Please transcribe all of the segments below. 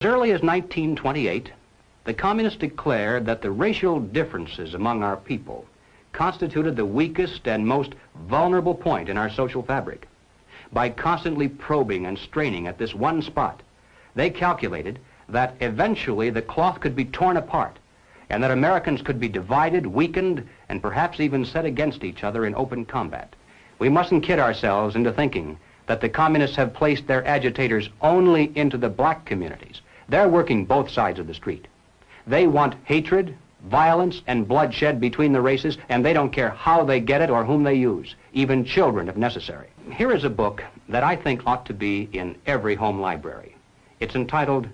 As early as 1928, the Communists declared that the racial differences among our people constituted the weakest and most vulnerable point in our social fabric. By constantly probing and straining at this one spot, they calculated that eventually the cloth could be torn apart and that Americans could be divided, weakened, and perhaps even set against each other in open combat. We mustn't kid ourselves into thinking that the Communists have placed their agitators only into the black communities. They're working both sides of the street. They want hatred, violence, and bloodshed between the races, and they don't care how they get it or whom they use, even children if necessary. Here is a book that I think ought to be in every home library. It's entitled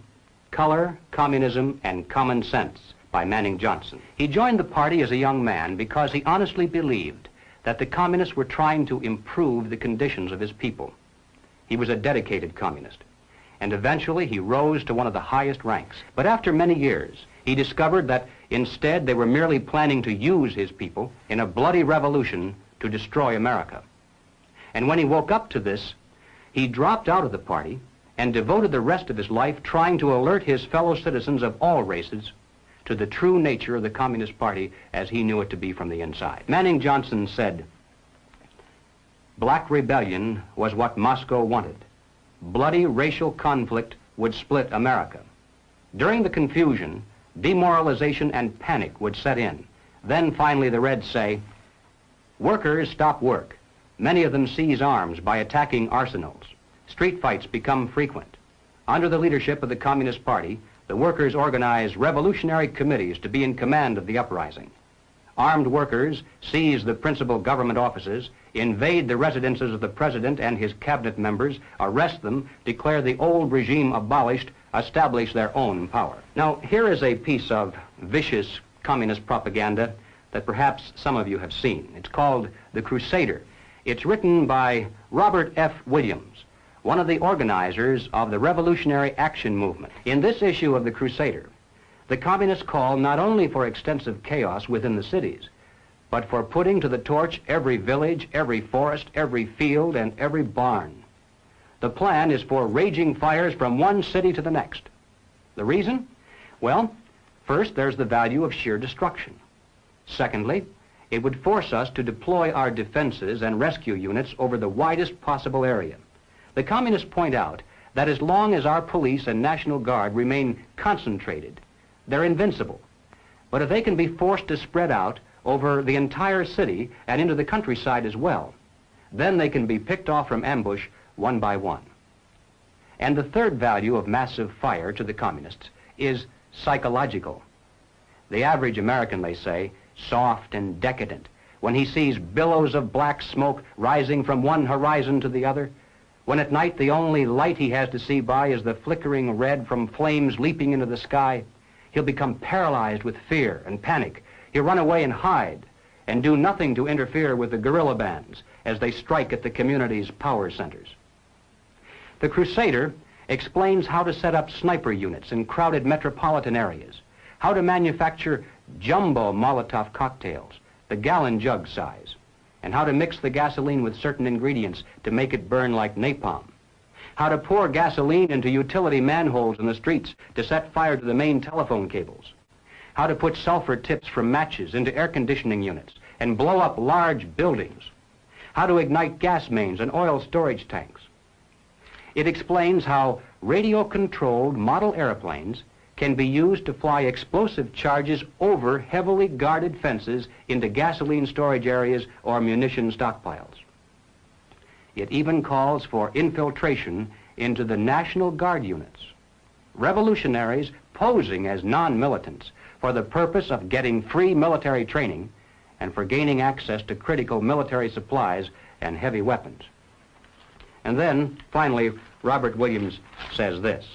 Color, Communism, and Common Sense by Manning Johnson. He joined the party as a young man because he honestly believed that the Communists were trying to improve the conditions of his people. He was a dedicated communist, and eventually he rose to one of the highest ranks. But after many years, he discovered that instead they were merely planning to use his people in a bloody revolution to destroy America. And when he woke up to this, he dropped out of the party and devoted the rest of his life trying to alert his fellow citizens of all races to the true nature of the Communist Party as he knew it to be from the inside. Manning Johnson said, "Black rebellion was what Moscow wanted. Bloody racial conflict would split America. During the confusion, demoralization and panic would set in. Then finally the Reds say, workers stop work. Many of them seize arms by attacking arsenals. Street fights become frequent. Under the leadership of the Communist Party, the workers organize revolutionary committees to be in command of the uprising. Armed workers seize the principal government offices, invade the residences of the president and his cabinet members, arrest them, declare the old regime abolished, establish their own power." Now, here is a piece of vicious communist propaganda that perhaps some of you have seen. It's called The Crusader. It's written by Robert F. Williams, one of the organizers of the Revolutionary Action Movement. In this issue of The Crusader, the communists call not only for extensive chaos within the cities, but for putting to the torch every village, every forest, every field, and every barn. The plan is for raging fires from one city to the next. The reason? Well, first, there's the value of sheer destruction. Secondly, it would force us to deploy our defenses and rescue units over the widest possible area. The communists point out that as long as our police and National Guard remain concentrated, they're invincible. But if they can be forced to spread out over the entire city and into the countryside as well, then they can be picked off from ambush one by one. And the third value of massive fire to the communists is psychological. The average American, they say, soft and decadent, when he sees billows of black smoke rising from one horizon to the other, when at night the only light he has to see by is the flickering red from flames leaping into the sky, he'll become paralyzed with fear and panic. He'll run away and hide and do nothing to interfere with the guerrilla bands as they strike at the community's power centers. The Crusader explains how to set up sniper units in crowded metropolitan areas, how to manufacture jumbo Molotov cocktails, the gallon jug size, and how to mix the gasoline with certain ingredients to make it burn like napalm, how to pour gasoline into utility manholes in the streets to set fire to the main telephone cables, how to put sulfur tips from matches into air conditioning units and blow up large buildings, how to ignite gas mains and oil storage tanks. It explains how radio-controlled model airplanes can be used to fly explosive charges over heavily guarded fences into gasoline storage areas or munition stockpiles. It even calls for infiltration into the National Guard units, revolutionaries posing as non-militants for the purpose of getting free military training and for gaining access to critical military supplies and heavy weapons. And then, finally, Robert Williams says this: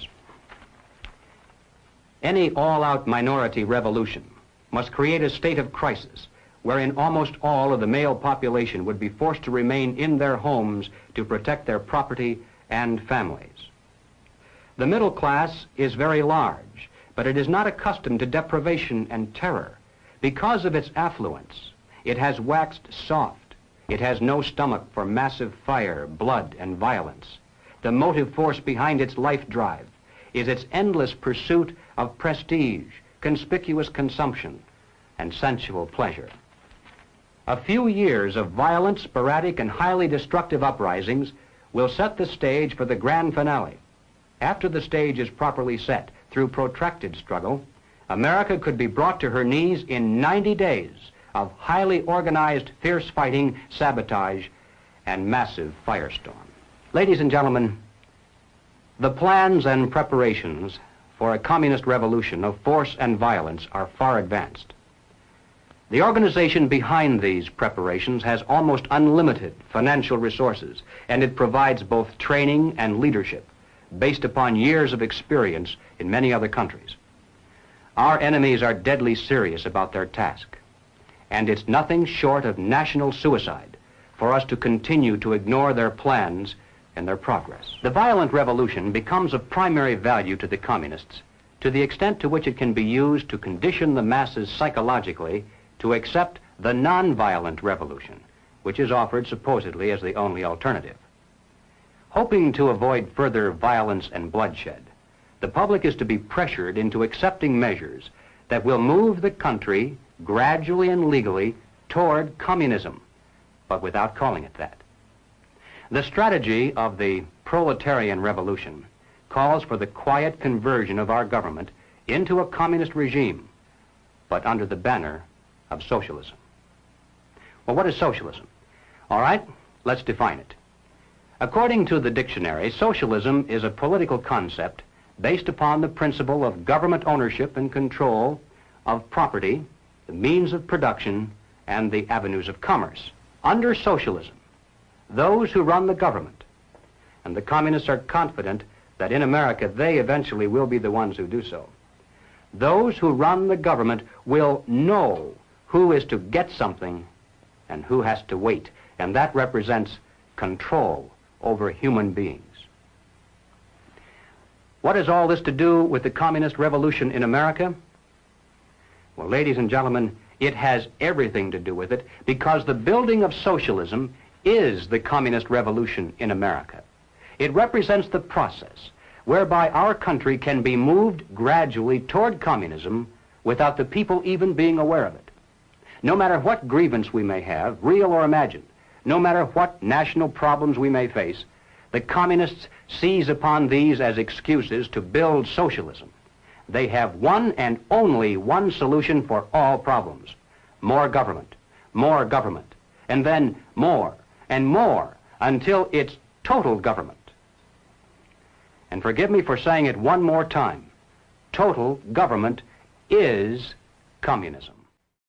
any all-out minority revolution must create a state of crisis wherein almost all of the male population would be forced to remain in their homes to protect their property and families. The middle class is very large, but it is not accustomed to deprivation and terror. Because of its affluence, it has waxed soft. It has no stomach for massive fire, blood, and violence. The motive force behind its life drive is its endless pursuit of prestige, conspicuous consumption, and sensual pleasure. A few years of violent, sporadic, and highly destructive uprisings will set the stage for the grand finale. After the stage is properly set through protracted struggle, America could be brought to her knees in 90 days of highly organized, fierce fighting, sabotage, and massive firestorm. Ladies and gentlemen, the plans and preparations for a communist revolution of force and violence are far advanced. The organization behind these preparations has almost unlimited financial resources, and it provides both training and leadership based upon years of experience in many other countries. Our enemies are deadly serious about their task, and it's nothing short of national suicide for us to continue to ignore their plans and their progress. The violent revolution becomes of primary value to the communists to the extent to which it can be used to condition the masses psychologically to accept the non-violent revolution, which is offered supposedly as the only alternative. Hoping to avoid further violence and bloodshed, the public is to be pressured into accepting measures that will move the country gradually and legally toward communism, but without calling it that. The strategy of the proletarian revolution calls for the quiet conversion of our government into a communist regime, but under the banner of socialism. Well, what is socialism? All right, let's define it. According to the dictionary, socialism is a political concept based upon the principle of government ownership and control of property, the means of production, and the avenues of commerce. Under socialism, those who run the government, and the communists are confident that in America they eventually will be the ones who do so, those who run the government will know who is to get something and who has to wait, and that represents control over human beings. What has all this to do with the communist revolution in America? Well, ladies and gentlemen, it has everything to do with it, because the building of socialism is the communist revolution in America. It represents the process whereby our country can be moved gradually toward communism without the people even being aware of it. No matter what grievance we may have, real or imagined, no matter what national problems we may face, the communists seize upon these as excuses to build socialism. They have one and only one solution for all problems: more government, and then more and more until it's total government. And forgive me for saying it one more time, total government is communism.